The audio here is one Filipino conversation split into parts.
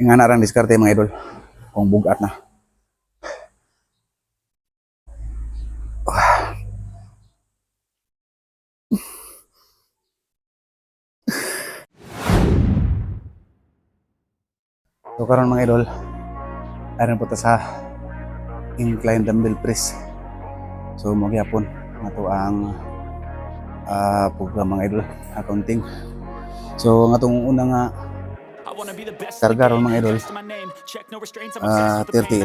Nga na rang diskarte mga idol. Kung bugat na. So karon mga idol, aron po ta sa incline dumbbell press. So mo gyapon nato ang program mga idol, accounting. So ang atong una nga karga ron mga idol, 30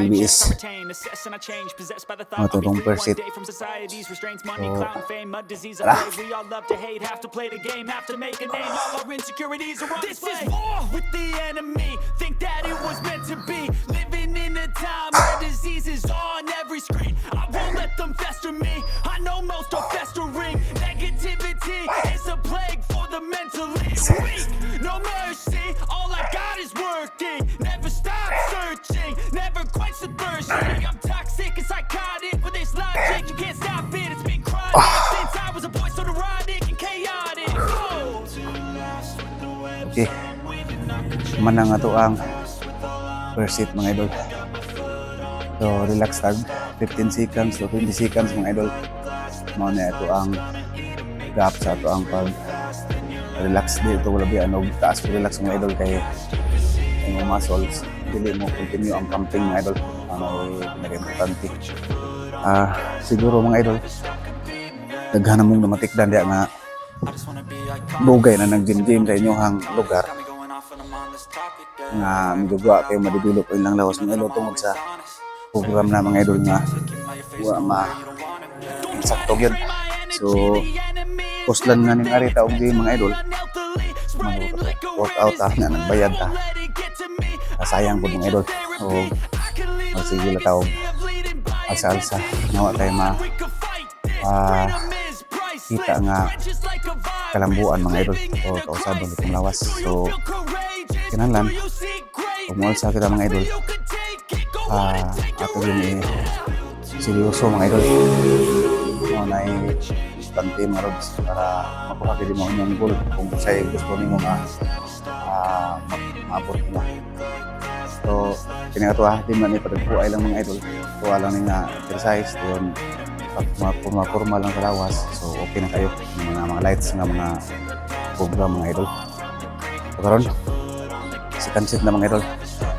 lbs. Mga itong per set. So, ala. This is war with the enemy. Think that it was meant to be. Living in a time where disease is on every screen. I won't let them fester me. I know most are festering. Negativity is a plague for the mentally weak. No mercy, all I got is working. Never stop searching, never quench the thirst. I'm toxic and psychotic with this logic. You can't stop it, it's been chronic since I was a boy, so neurotic and chaotic. Okay. Mana nga to ang per set mga idol. So relax tag 15 seconds to 20 seconds mga idol. Mao na ito ang gap sa ato ang pag relax dito wala bi ano taas ko relax mga idol kay yung muscles dili mo continue ang pumping mga idol. Ano nag-importante. Siguro mga idol daghan mong namatikdan diya nga dugay na nag-gym sa inyohang lugar nga migugwa kayo ma-develop ilang lawas mga idol tungod sa program na mga idol nga wa sakto yun. So puslan nga ning ari taog di mga idol workout na nagbayad ta sayang po mga idol o sige la taog alsa-alsa nawa tayo kita nga kalambuan mga idol o kausabon itong lawas. So kinahanglan kung malsa kita mga idol ato yun seryoso mga idol mo na istante mga rods para makuha din mo yung goal kung sa'yo gusto nyo maabot mo. So kinagatuwa di man ipadagpuay lang mga idol tuwa lang nga exercise yun forma lang sa lawas. So okay na kayo mga lights nga mga program mga idol. So karon second set na mga idol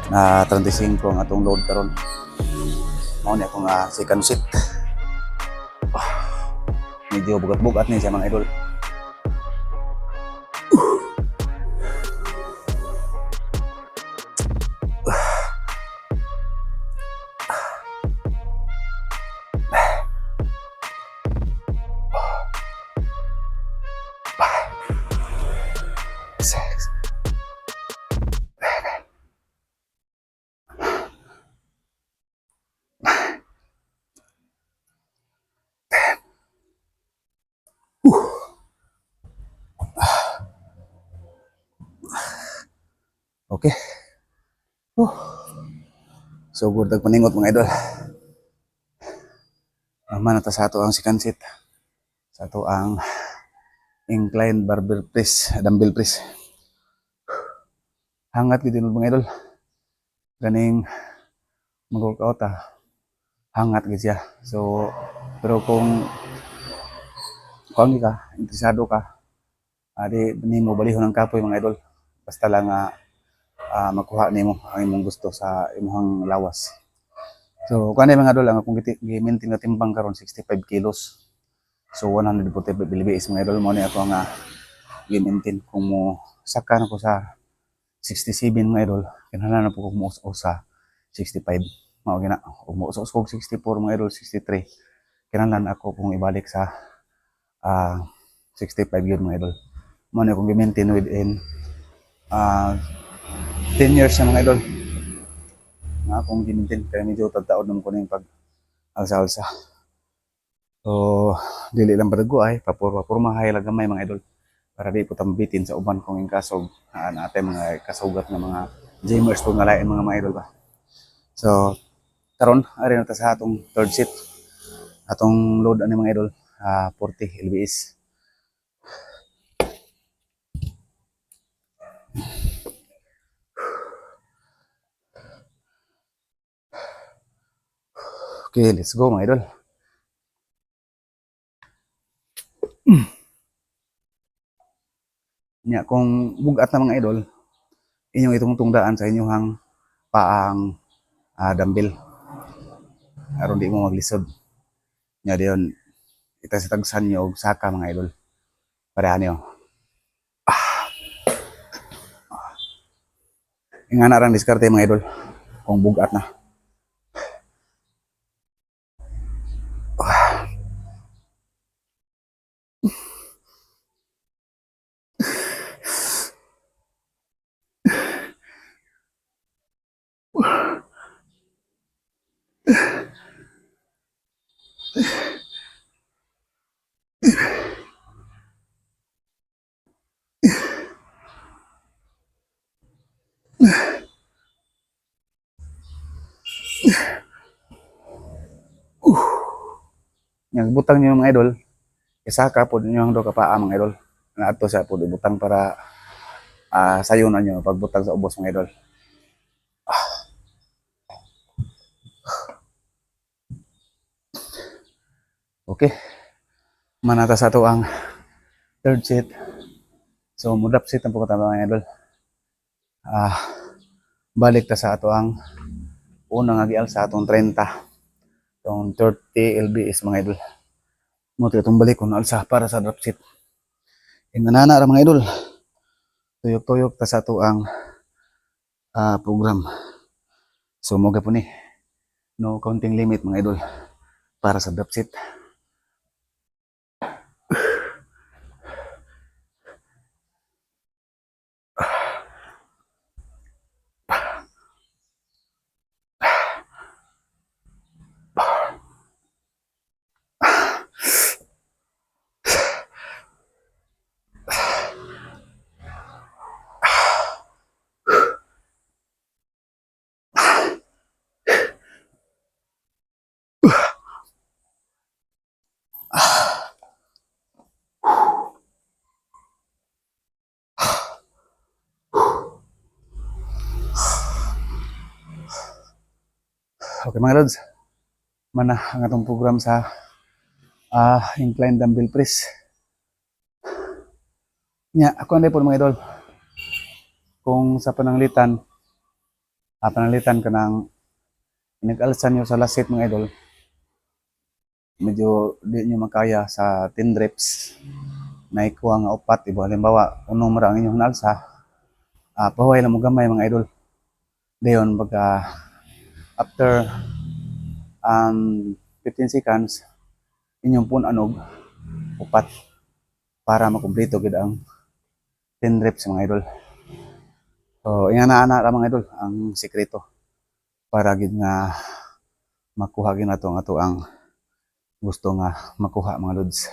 na 35 ang atong load karon. Mao ni akong second set. Medyo bugat-bugat ni siya mga idol. Okay. So good paningot mga idol. Naman ata sa ato ang second set. Sa ato ang incline barbell press, dumbbell press. Hangat gid mga idol. Ganing mag-workout hangat gid siya. So pero kung ka, interesado ka, di nimo balihon ang kapoy mga idol. Basta lang makuha nimo ang imong gusto sa imong lawas. So kuan mga idol ang akong gi-maintain nga timbang karon 65 kilos. So 145 lbs mga idol mo ni ako nga gi-maintain kung mo saka na ko sa 67 mga idol kinahanglan na po ko mo sa 65 mao gina mo sa 64 mga idol 63 kinahanglan ako kung ibalik sa 65 yun mga idol. Mo ni akong gi-maintain within 10 years na mga idol nga akong gimintin kaya medyo tagtaod naman ko na yung pag alsa-alsa. So dili lang padago ay papurmahay lang gamay mga idol para di po tambitin sa uban kong kasog natin mga kasugat ng mga gymers po nga lain mga idol ba. So karon ari na ta sa atong third set atong load ani mga idol 40 lbs. Okay, let's go mga idol. Nya kung bugat na mga idol, inyong itong tungdaan sa inyong paang dumbbell aron di mo maglisod. Nya diyon ita sa tagsan nyo og saka mga idol. Pareha niyo. Ingana rang diskarte mga idol kung bugat na. Nya butang niyo mga idol, isaka pod niyo ang do ka paa mga idol. Na ato sa pod ibutang para sayunan niyo pagbutang sa ubos mga idol. Okay. Manata sa ato ang third set. So mudap set ang pagkatama mga idol. Balik ta sa ato ang unang agial sa atong 30. Itong 30 lbs mga idol. Mo itong balik kung alsa para sa drop set. Inganana ra mga idol. Tuyok-tuyok ta sa ato ang program. So mo po ni no counting limit mga idol para sa drop set. Okay mga lods, mana ang atong program sa incline dumbbell press. Nya ako na po mga idol. Kung sa pananglitan ka ng inag-alsan nyo sa last set mga idol, medyo di nyo makaya sa 10 reps na ikuha nga upat. Iba halimbawa, unong mara ang inyong naalsa, pahuay lang mo gamay mga idol. Dayon, after 15 seconds, inyong pun anog upat para makumpleto gid ang 10 reps mga idol. So, ingana-ana ra mga idol ang sikreto para gid nga makuha gid nato ang ato ang gusto nga makuha mga lods.